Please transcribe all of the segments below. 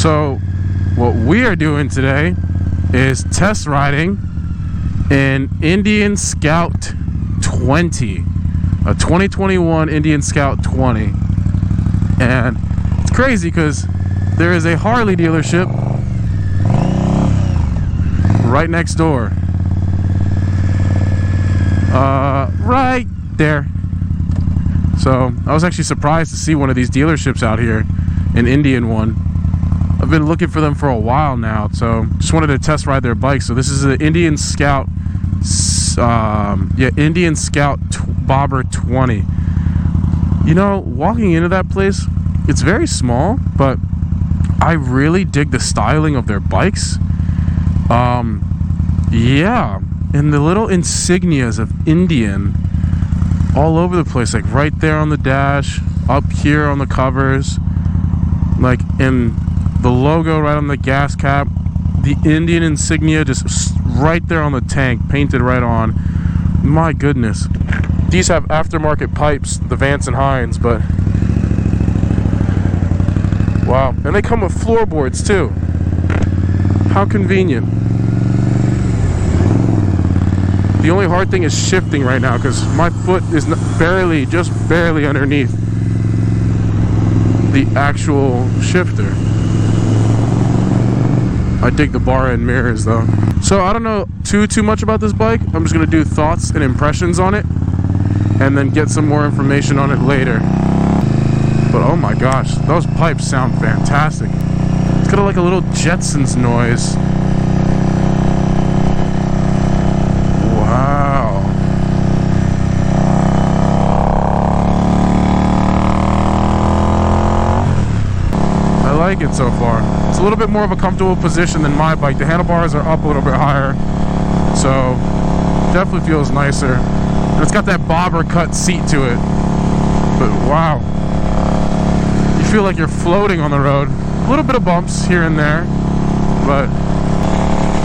So what we are doing today is test riding an Indian Scout 20, a 2021 Indian Scout 20. And it's crazy because there is a Harley dealership right next door. Right there. So I was actually surprised to see one of these dealerships out here, an Indian one. I've been looking for them for a while now, so just wanted to test ride their bikes. So this is an Indian Scout, Indian Scout Bobber 20. You know, walking into that place, it's very small, but I really dig the styling of their bikes. Yeah, and the little insignias of Indian all over the place, like right there on the dash, up here on the covers, like in the logo right on the gas cap, the Indian insignia just right there on the tank, painted right on. My goodness. These have aftermarket pipes, the Vance and Hines, but wow. And they come with floorboards too. How convenient. The only hard thing is shifting right now because my foot is just barely underneath the actual shifter. I dig the bar end mirrors though. So I don't know too much about this bike. I'm just gonna do thoughts and impressions on it and then get some more information on it later. But oh my gosh, those pipes sound fantastic. It's got like a little Jetsons noise. Wow. I like it so far. It's a little bit more of a comfortable position than my bike. The handlebars are up a little bit higher, so definitely feels nicer. And it's got that bobber cut seat to it. But wow. You feel like you're floating on the road. A little bit of bumps here and there, but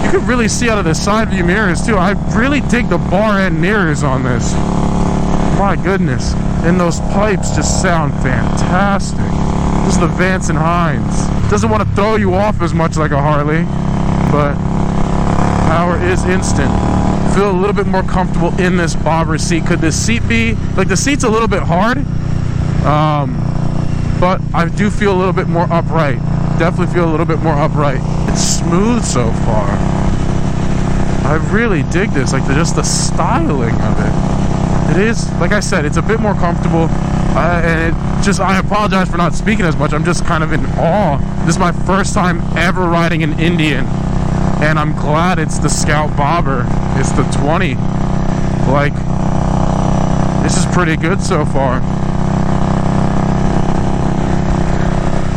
you can really see out of the side view mirrors too. I really dig the bar end mirrors on this. My goodness. And those pipes just sound fantastic. This is the Vance and Hines. Doesn't want to throw you off as much like a Harley, but power is instant. Feel a little bit more comfortable in this bobber seat. Could this seat be, like the seat's a little bit hard, but I do feel a little bit more upright. Definitely feel a little bit more upright. It's smooth so far. I really dig this, like just the styling of it. It is, like I said, it's a bit more comfortable. And I apologize for not speaking as much. I'm just kind of in awe. This is my first time ever riding an Indian, and I'm glad it's the Scout Bobber. It's the 20. Like, this is pretty good so far.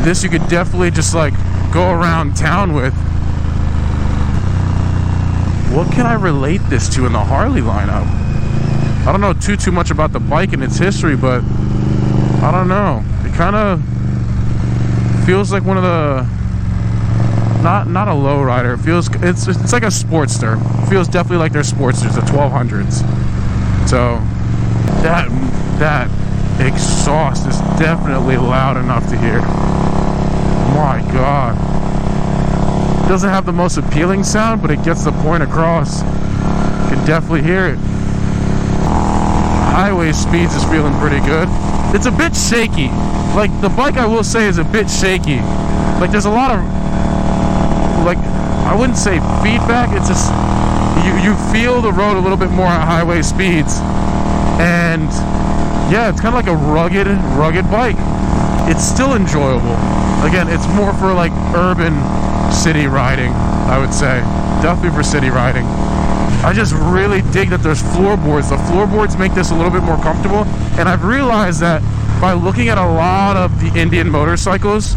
This you could definitely just like go around town with. What can I relate this to in the Harley lineup? I don't know too much about the bike and its history, but I don't know. It kind of feels like one of the not a low rider. It feels it's like a Sportster. It feels definitely like they're Sportsters, the 1200s. So that exhaust is definitely loud enough to hear. My God. It doesn't have the most appealing sound, but it gets the point across. You can definitely hear it. Highway speeds is feeling pretty good. It's a bit shaky. Like the bike, I will say, is a bit shaky. Like there's a lot of, like, I wouldn't say feedback. It's just you feel the road a little bit more at highway speeds, and yeah, it's kind of like a rugged bike. It's still enjoyable. Again, it's more for like urban city riding, I would say. Definitely for city riding. I just really dig that there's floorboards. The floorboards make this a little bit more comfortable, and I've realized that by looking at a lot of the Indian motorcycles,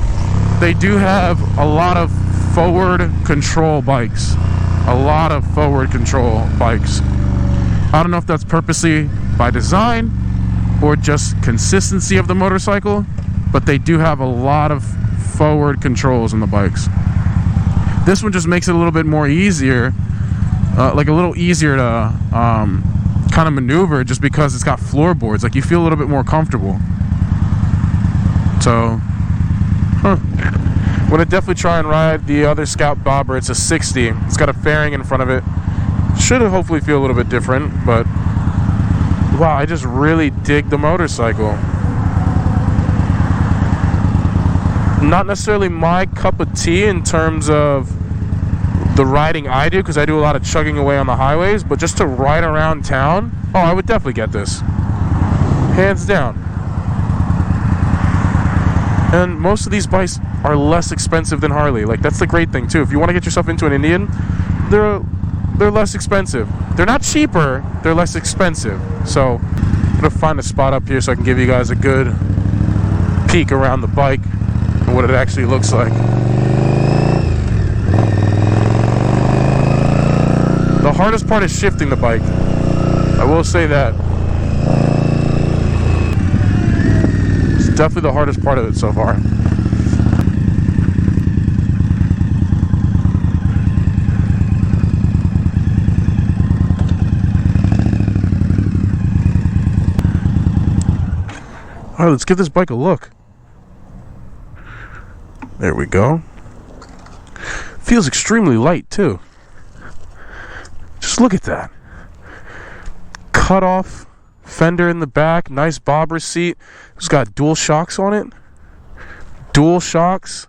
they do have a lot of forward control bikes. A lot of forward control bikes. I don't know if that's purposely by design or just consistency of the motorcycle, but they do have a lot of forward controls in the bikes. This one just makes it a little bit more easier, like a little easier to kind of maneuver, just because it's got floorboards. Like you feel a little bit more comfortable. So, I'm gonna definitely try and ride the other Scout Bobber. It's a 60. It's got a fairing in front of it. Should hopefully feel a little bit different, but wow, I just really dig the motorcycle. Not necessarily my cup of tea in terms of the riding I do, because I do a lot of chugging away on the highways, but just to ride around town, oh, I would definitely get this. Hands down. And most of these bikes are less expensive than Harley. Like, that's the great thing too. If you want to get yourself into an Indian, they're less expensive. They're not cheaper, they're less expensive. So I'm gonna find a spot up here so I can give you guys a good peek around the bike and what it actually looks like. The hardest part is shifting the bike, I will say that. It's definitely the hardest part of it so far. Alright, let's give this bike a look. There we go. Feels extremely light too. Just look at that. Cut off fender in the back, nice bobber seat. It's got dual shocks on it. Dual shocks.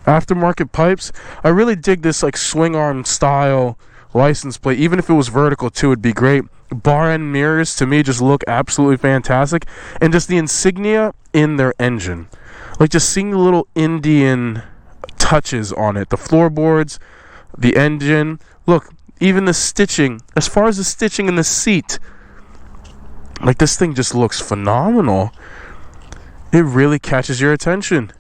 Aftermarket pipes. I really dig this like swing arm style license plate. Even if it was vertical too, it'd be great. Bar end mirrors to me just look absolutely fantastic. And just the insignia in their engine. Like just seeing the little Indian touches on it. The floorboards, the engine. Look, even the stitching. As far as the stitching in the seat. Like this thing just looks phenomenal. It really catches your attention.